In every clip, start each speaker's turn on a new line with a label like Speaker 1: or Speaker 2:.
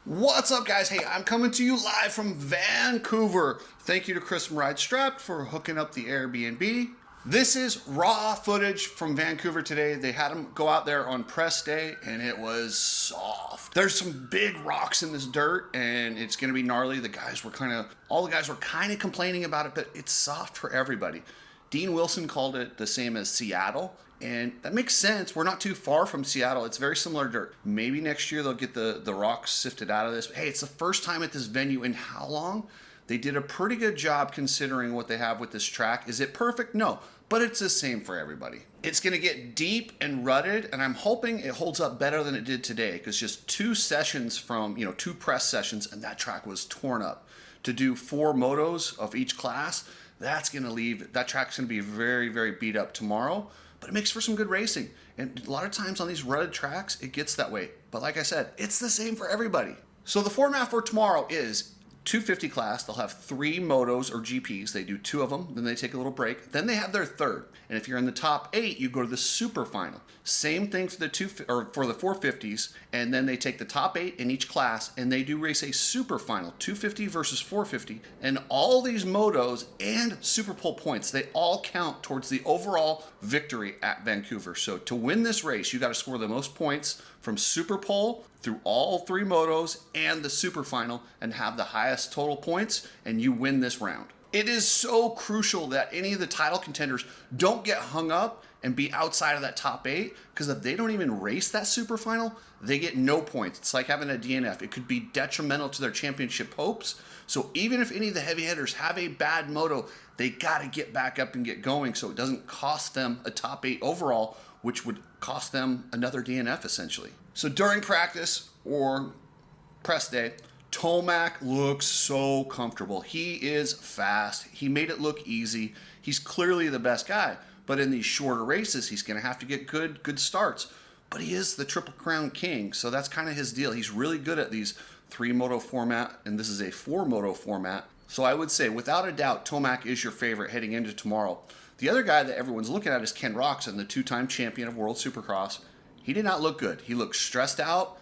Speaker 1: What's up, guys? Hey, I'm coming to you live from Vancouver. Thank you to Chris from Ride Strapped for hooking up the Airbnb. This is raw footage from Vancouver today. They had them go out there on press day and it was soft. There's some big rocks in this dirt and it's gonna be gnarly. All the guys were kind of complaining about it, but it's soft for everybody. Dean Wilson called it the same as Seattle. And that makes sense. We're not too far from Seattle. It's very similar dirt. Maybe next year they'll get the rocks sifted out of this. But hey, it's the first time at this venue in how long? They did a pretty good job considering what they have with this track. Is it perfect? No, but it's the same for everybody. It's gonna get deep and rutted, and I'm hoping it holds up better than it did today, because just two sessions from, two press sessions, and that track was torn up. To do 4 motos of each class, that track's gonna be very, very beat up tomorrow. But it makes for some good racing. And a lot of times on these rutted tracks, it gets that way. But like I said, it's the same for everybody. So the format for tomorrow is 250 class. They'll have 3 motos or GPs. They do 2 of them, then they take a little break. Then they have their third. And if you're in the top 8, you go to the super final. Same thing for the 450s, and then they take the top 8 in each class, and they do race a super final, 250 versus 450. And all these motos and super pole points, they all count towards the overall victory at Vancouver. So to win this race, you got to score the most points from super pole through all 3 motos and the super final and have the highest total points, and you win this round. It is so crucial that any of the title contenders don't get hung up and be outside of that top 8, because if they don't even race that super final, they get no points. It's like having a DNF. It could be detrimental to their championship hopes. So even if any of the heavy hitters have a bad moto, they got to get back up and get going so it doesn't cost them a top 8 overall, which would cost them another DNF essentially. So during practice or press day, Tomac looks so comfortable. He is fast. He made it look easy. He's clearly the best guy, but in these shorter races, he's going to have to get good starts. But he is the Triple Crown King, so that's kind of his deal. He's really good at these 3 moto format, and this is a 4 moto format. So I would say, without a doubt, Tomac is your favorite heading into tomorrow. The other guy that everyone's looking at is Ken Roczen, the 2-time champion of World Supercross. He did not look good. He looked stressed out.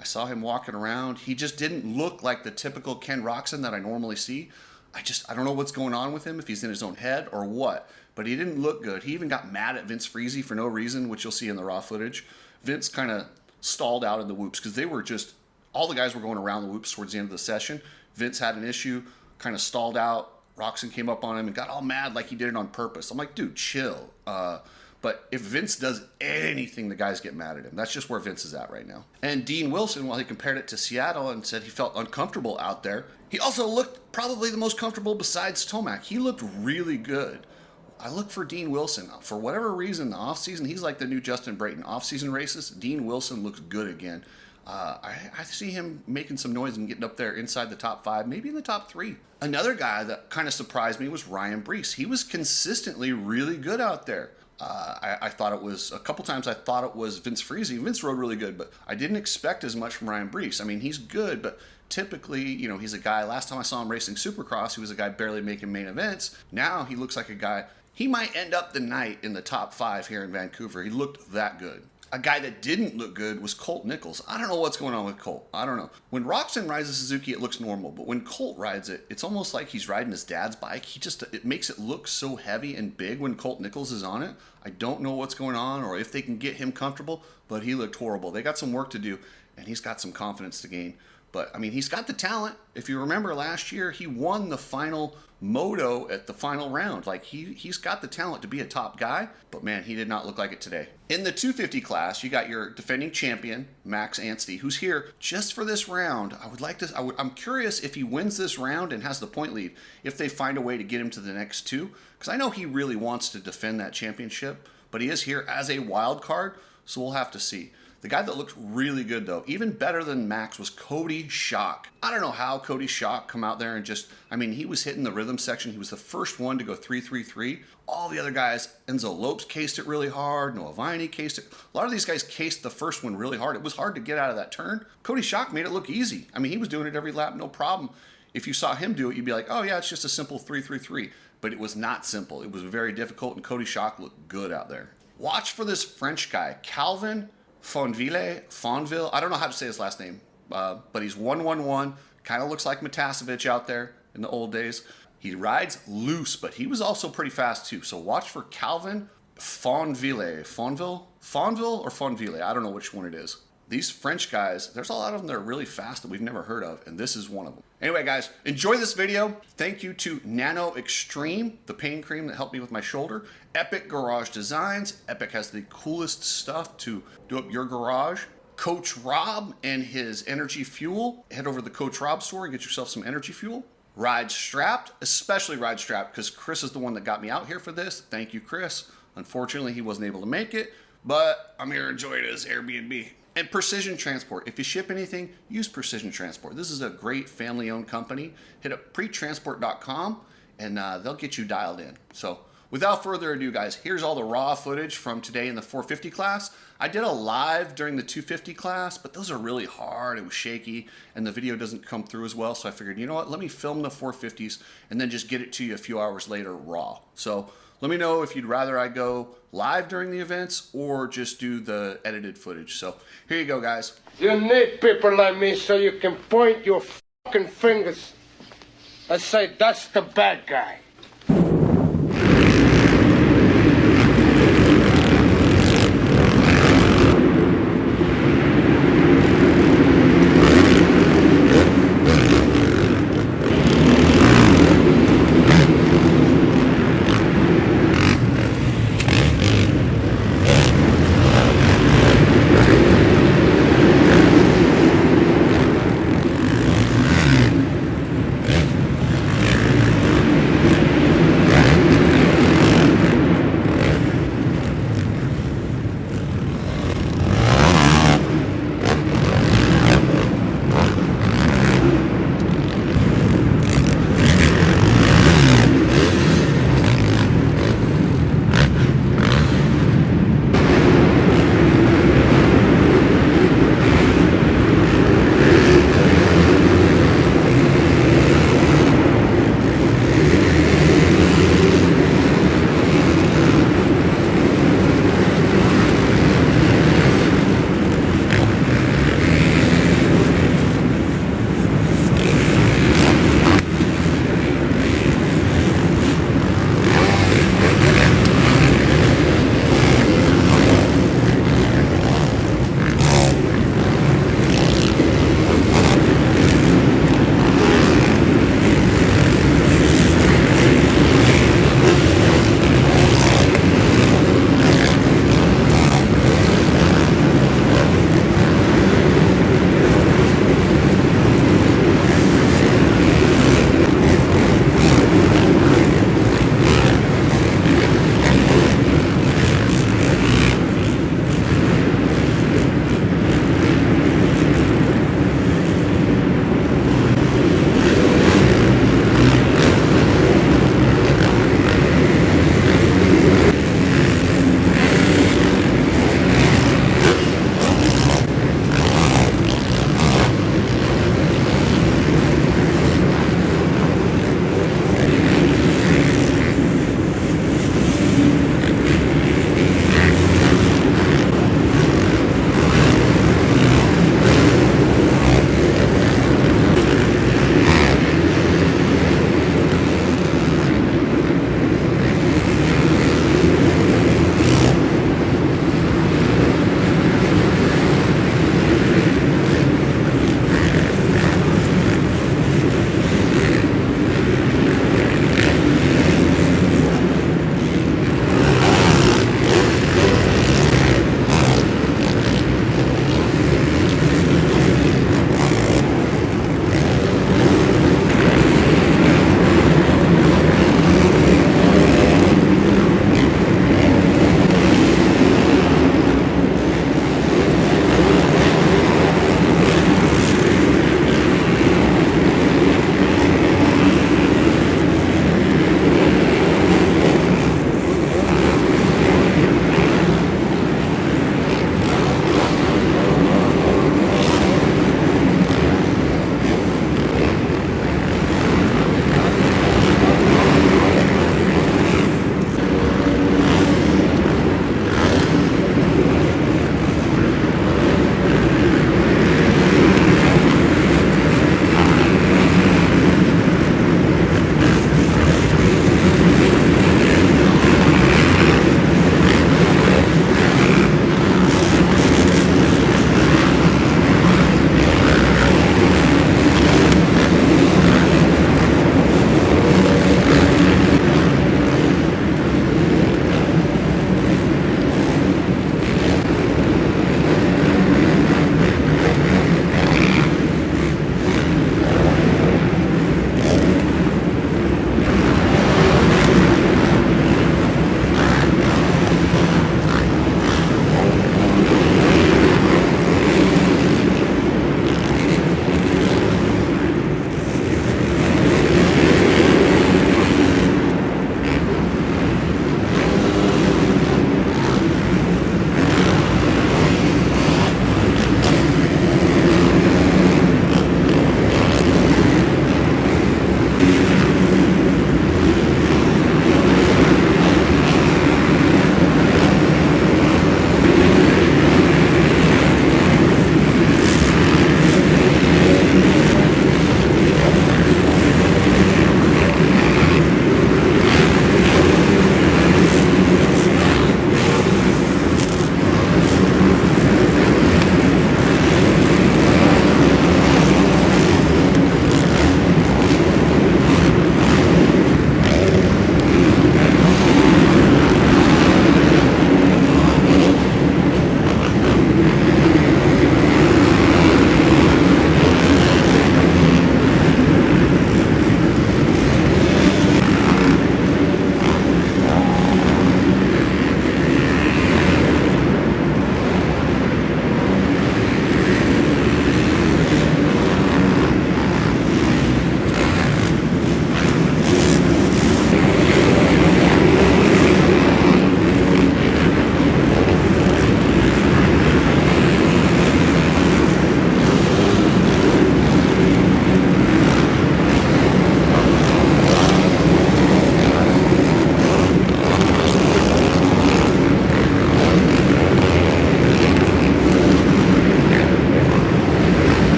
Speaker 1: I saw him walking around. He just didn't look like the typical Ken Roczen that I normally see. I don't know what's going on with him, if he's in his own head or what, but he didn't look good. He even got mad at Vince Friese for no reason, which you'll see in the raw footage. Vince kind of stalled out in the whoops because all the guys were going around the whoops towards the end of the session. Vince had an issue, kind of stalled out. Roczen came up on him and got all mad like he did it on purpose. I'm like, dude, chill. But if Vince does anything, the guys get mad at him. That's just where Vince is at right now. And Dean Wilson, while he compared it to Seattle and said he felt uncomfortable out there, he also looked probably the most comfortable besides Tomac. He looked really good. I look for Dean Wilson. For whatever reason, the offseason, he's like the new Justin Brayton. Off-season races, Dean Wilson looks good again. I see him making some noise and getting up there inside the top 5, maybe in the top 3. Another guy that kind of surprised me was Ryan Brees. He was consistently really good out there. I thought it was, a couple times I thought it was Vince Friese. Vince rode really good, but I didn't expect as much from Ryan Brees. I mean, he's good, but typically, he's a guy, last time I saw him racing Supercross, he was a guy barely making main events. Now he looks like a guy, he might end up the night in the top 5 here in Vancouver. He looked that good. A guy that didn't look good was Colt Nichols. I don't know what's going on with Colt. I don't know. When Roczen rides a Suzuki, it looks normal. But when Colt rides it, it's almost like he's riding his dad's bike. It makes it look so heavy and big when Colt Nichols is on it. I don't know what's going on or if they can get him comfortable, but he looked horrible. They got some work to do, and he's got some confidence to gain. But, I mean, he's got the talent. If you remember last year, he won the final moto at the final round. Like, he's got the talent to be a top guy, but, man, he did not look like it today. In the 250 class, you got your defending champion, Max Anstey, who's here just for this round. I'm curious if he wins this round and has the point lead, if they find a way to get him to the next 2, because I know he really wants to defend that championship, but he is here as a wild card, so we'll have to see. The guy that looked really good, though, even better than Max, was Cody Schock. I don't know how Cody Schock come out there and he was hitting the rhythm section. He was the first one to go 3.33. All the other guys, Enzo Lopes cased it really hard. Noah Viney cased it. A lot of these guys cased the first one really hard. It was hard to get out of that turn. Cody Schock made it look easy. I mean, he was doing it every lap, no problem. If you saw him do it, you'd be like, oh, yeah, it's just a simple 3.33. But it was not simple. It was very difficult, and Cody Schock looked good out there. Watch for this French guy, Calvin Fonville, I don't know how to say his last name. but he's 111. Kind of looks like Matasevich out there in the old days. He rides loose, but he was also pretty fast too. So watch for Calvin Fonville. Fonville or Fonville? I don't know which one it is. These French guys, there's a lot of them that are really fast that we've never heard of, and this is one of them. Anyway, guys, enjoy this video. Thank you to Nano Extreme, the pain cream that helped me with my shoulder. Epic Garage Designs. Epic has the coolest stuff to do up your garage. Coach Rob and his Energy Fuel. Head over to the Coach Rob store and get yourself some Energy Fuel. Ride Strapped, especially Ride Strapped, because Chris is the one that got me out here for this. Thank you, Chris. Unfortunately, he wasn't able to make it, but I'm here to enjoy it as Airbnb. And Precision Transport. If you ship anything, use Precision Transport. This is a great family-owned company. Hit up pretransport.com and they'll get you dialed in. So without further ado, guys, here's all the raw footage from today in the 450 class. I did a live during the 250 class, but those are really hard. It was shaky and the video doesn't come through as well. So I figured, you know what, let me film the 450s and then just get it to you a few hours later raw. So let me know if you'd rather I go live during the events or just do the edited footage. So here you go, guys.
Speaker 2: You need people like me so you can point your fucking fingers and say, that's the bad guy.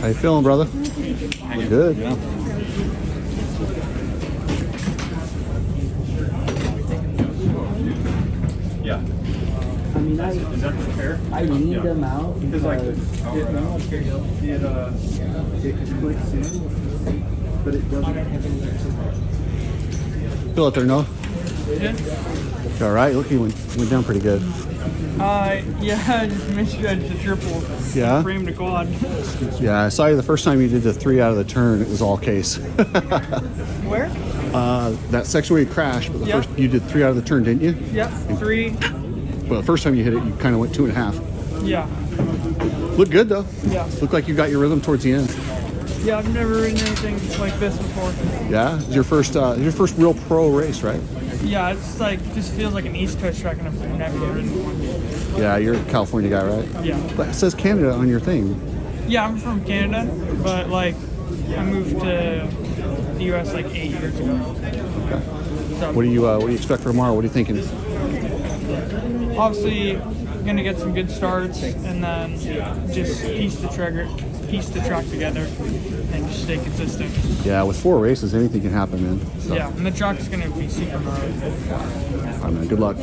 Speaker 1: How you feeling, brother? Good. Yeah.
Speaker 3: Yeah.
Speaker 4: I mean,
Speaker 3: Is that fair?
Speaker 4: I need them out because
Speaker 3: it
Speaker 4: clicks in, but it doesn't.
Speaker 1: Feel it there, no?
Speaker 5: Yeah.
Speaker 1: You all right? Look, you went down pretty good.
Speaker 5: Yeah, I just misjudged the triple.
Speaker 1: Yeah?
Speaker 5: Framed a quad.
Speaker 1: Yeah, I saw you the first time you did the 3 out of the turn. It was all case.
Speaker 5: Where?
Speaker 1: That section where you crashed, but the first you did 3 out of the turn, didn't you?
Speaker 5: Yep. 3.
Speaker 1: Well, the first time you hit it, you kind of went 2.5.
Speaker 5: Yeah.
Speaker 1: Looked good though.
Speaker 5: Yeah.
Speaker 1: Looked like you got your rhythm towards the end.
Speaker 5: Yeah, I've never ridden anything like this before.
Speaker 1: Yeah, it's your first real pro race, right?
Speaker 5: Yeah, it's like just feels like an East Coast track, and I've never ridden one.
Speaker 1: Yeah, you're a California guy, right?
Speaker 5: Yeah.
Speaker 1: But it says Canada on your thing.
Speaker 5: Yeah, I'm from Canada, but like I moved to the U.S. like 8 years ago.
Speaker 1: Okay.
Speaker 5: So
Speaker 1: What do you expect for tomorrow? What are you thinking?
Speaker 5: obviously gonna get some good starts, and then just piece the track together, and just stay consistent.
Speaker 1: Yeah, with 4 races, anything can happen, man. So,
Speaker 5: Yeah, and the track's gonna be super hard.
Speaker 1: all right, man. Good luck.